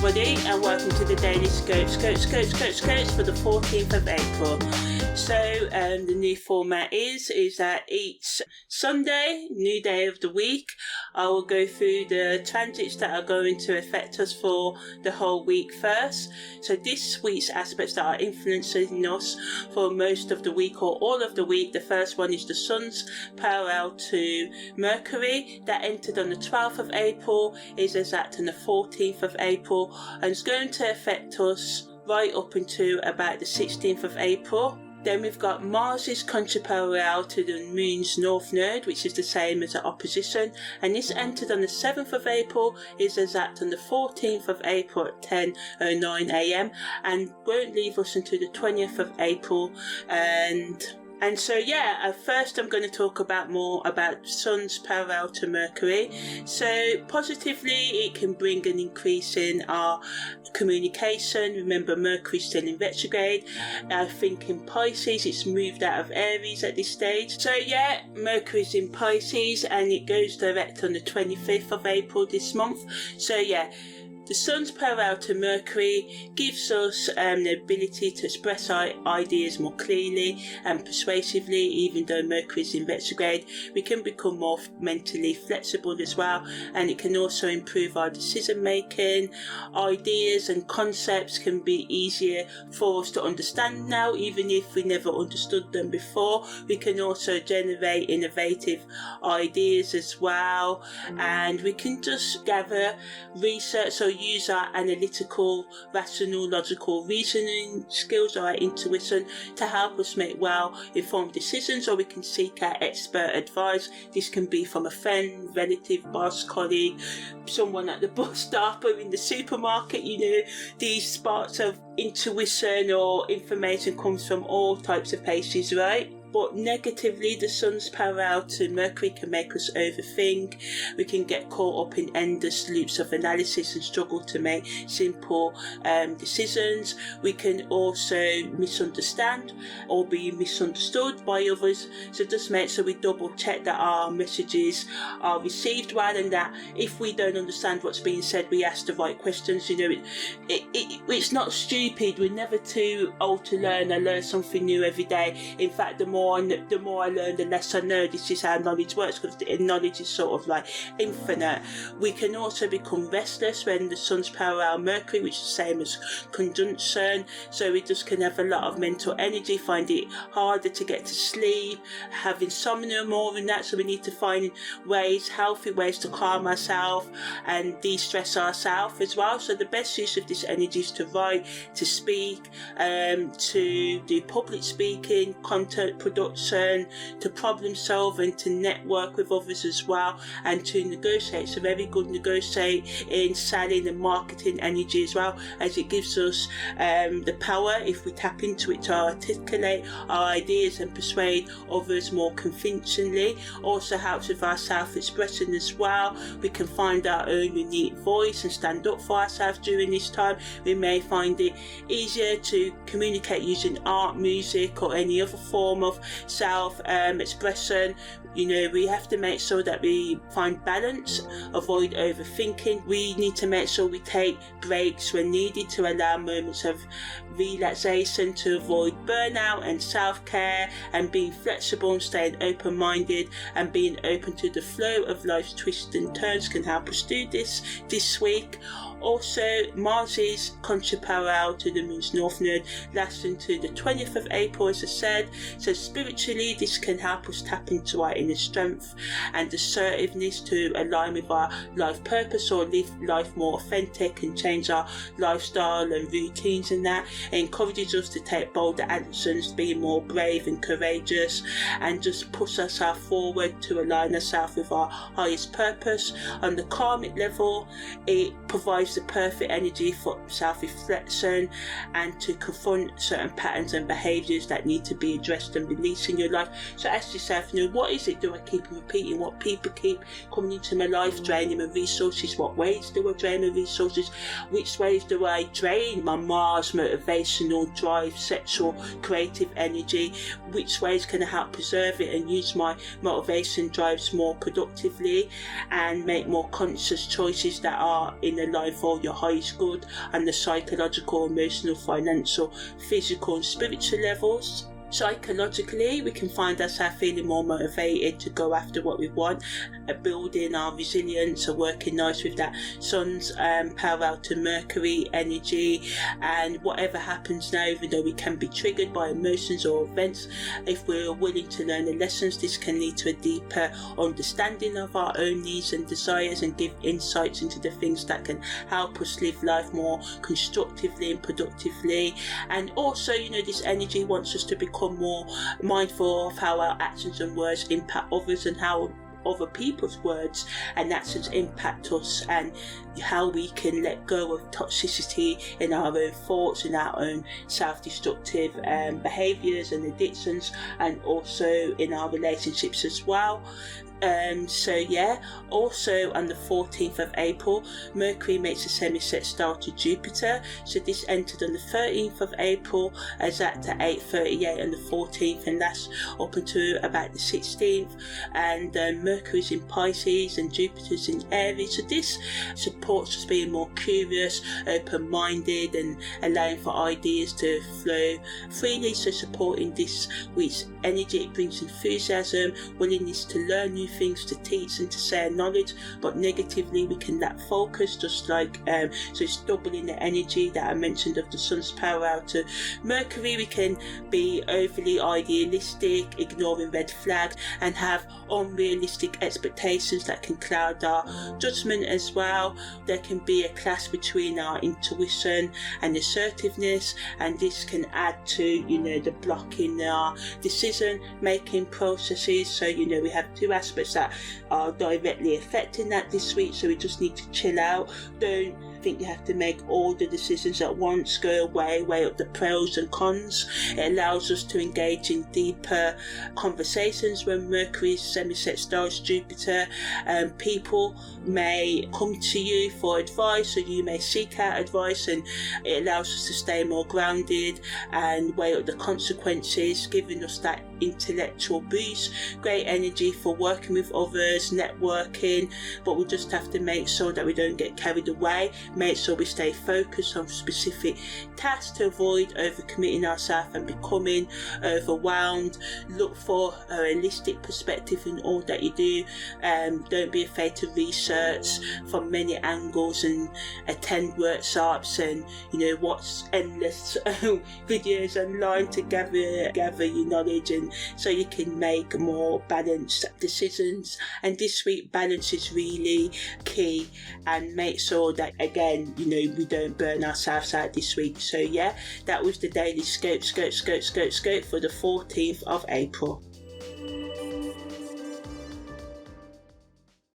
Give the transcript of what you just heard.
everybody, and welcome to the Daily Scopes for the 14th of April. So the new format is that each Sunday, new day of the week, I will go through the transits that are going to affect us for the whole week first. So this week's aspects that are influencing us for most of the week or all of the week. The first one is the Sun's parallel to Mercury that entered on the 12th of April, is exact on the 14th of April, and it's going to affect us right up until about the 16th of April. Then we've got Mars's Contra-Parallel to the Moon's North Node, which is the same as an opposition, and this entered on the 7th of April, is exact on the 14th of April at 10:09 a.m. and won't leave us until the 20th of April. And so first I'm going to talk more about Sun's parallel to Mercury. So positively, it can bring an increase in our communication. Remember, Mercury's still in retrograde. I think in Pisces it's moved out of Aries at this stage. So Mercury's in Pisces and it goes direct on the 25th of April this month. So the Sun's parallel to Mercury gives us the ability to express our ideas more clearly and persuasively. Even though Mercury is in retrograde, we can become more mentally flexible as well, and it can also improve our decision making. Ideas and concepts can be easier for us to understand now, even if we never understood them before. We can also generate innovative ideas as well, and we can just gather research or use our analytical, rational, logical reasoning skills or our intuition to help us make well-informed decisions, or we can seek out expert advice. This can be from a friend, relative, boss, colleague, someone at the bus stop or in the supermarket. These sparks of intuition or information comes from all types of places, right? But negatively, the Sun's parallel to Mercury can make us overthink. We can get caught up in endless loops of analysis and struggle to make simple decisions. We can also misunderstand or be misunderstood by others. So just make sure we double check that our messages are received well, and that if we don't understand what's being said, we ask the right questions. It's not stupid. We're never too old to learn. I learn something new every day. In fact, the more I learn, the less I know. This is how knowledge works, because knowledge is sort of like infinite. We can also become restless when the Sun's parallel Mercury, which is the same as conjunction. So we just can have a lot of mental energy, find it harder to get to sleep, have insomnia more than that. So we need to find healthy ways to calm ourselves and de-stress ourselves as well. So the best use of this energy is to write, to speak, to do public speaking, content production, to problem solve and to network with others as well, and to negotiate. So very good negotiate in selling and marketing energy as well, as it gives us the power, if we tap into it, to articulate our ideas and persuade others more convincingly. Also helps with our self-expression as well. We can find our own unique voice and stand up for ourselves during this time. We may find it easier to communicate using art, music or any other form of self-expression. We have to make sure that we find balance, avoid overthinking. We need to make sure we take breaks when needed to allow moments of relaxation, to avoid burnout and self-care, and being flexible and staying open-minded and being open to the flow of life's twists and turns can help us do this week. Also, Mars's Contra-Parallel to the Moon's North Node lasts into the 20th of April, as I said. So spiritually, this can help us tap into our inner strength and assertiveness to align with our life purpose, or live life more authentic and change our lifestyle and routines, and that. It encourages us to take bolder actions, being more brave and courageous, and just push ourselves forward to align ourselves with our highest purpose. On the karmic level, it provides the perfect energy for self-reflection and to confront certain patterns and behaviours that need to be addressed and released in your life. So ask yourself, what is it it? Do I keep repeating what people keep coming into my life, draining my resources? What ways do I drain my resources? Which ways do I drain my Mars, motivational drive, sexual, creative energy? Which ways can I help preserve it and use my motivation drives more productively and make more conscious choices that are in line for your highest good and the psychological, emotional, financial, physical and spiritual levels? Psychologically, we can find ourselves feeling more motivated to go after what we want, building our resilience, working nice with that Sun's parallel to Mercury energy. And whatever happens now, even though we can be triggered by emotions or events, if we're willing to learn the lessons, this can lead to a deeper understanding of our own needs and desires and give insights into the things that can help us live life more constructively and productively. And also, this energy wants us to become more mindful of how our actions and words impact others and how other people's words and actions impact us, and how we can let go of toxicity in our own thoughts and our own self-destructive behaviours and addictions, and also in our relationships as well. Also on the 14th of April, Mercury makes a semi-sextile to Jupiter. So this entered on the 13th of April, as at 8:38 on the 14th, and that's up until about the 16th. And Mercury's in Pisces and Jupiter's in Aries. So this supports us being more curious, open-minded, and allowing for ideas to flow freely. So supporting this week's energy, it brings enthusiasm, willingness to learn new things, to teach and to share knowledge. But negatively, we can lack focus, just like so it's doubling the energy that I mentioned of the Sun's parallel to Mercury. We can be overly idealistic, ignoring red flag, and have unrealistic expectations that can cloud our judgment as well. There can be a clash between our intuition and assertiveness, and this can add to the block in our decision making processes. So we have two aspects that are directly affecting that this week, so we just need to chill out. Don't think you have to make all the decisions at once. Go away, weigh up the pros and cons. It allows us to engage in deeper conversations when Mercury is semi-sextile Jupiter. People may come to you for advice, so you may seek out advice, and it allows us to stay more grounded and weigh up the consequences, giving us that intellectual boost. Great energy for working with others, networking, but we just have to make sure that we don't get carried away. Make sure we stay focused on specific tasks to avoid overcommitting ourselves and becoming overwhelmed. Look for a holistic perspective in all that you do. Don't be afraid to research from many angles and attend workshops and watch endless videos online to gather your knowledge, and so you can make more balanced decisions. And this week, balance is really key, and make sure that again we don't burn ourselves out this week. So that was the daily scope for the 14th of April.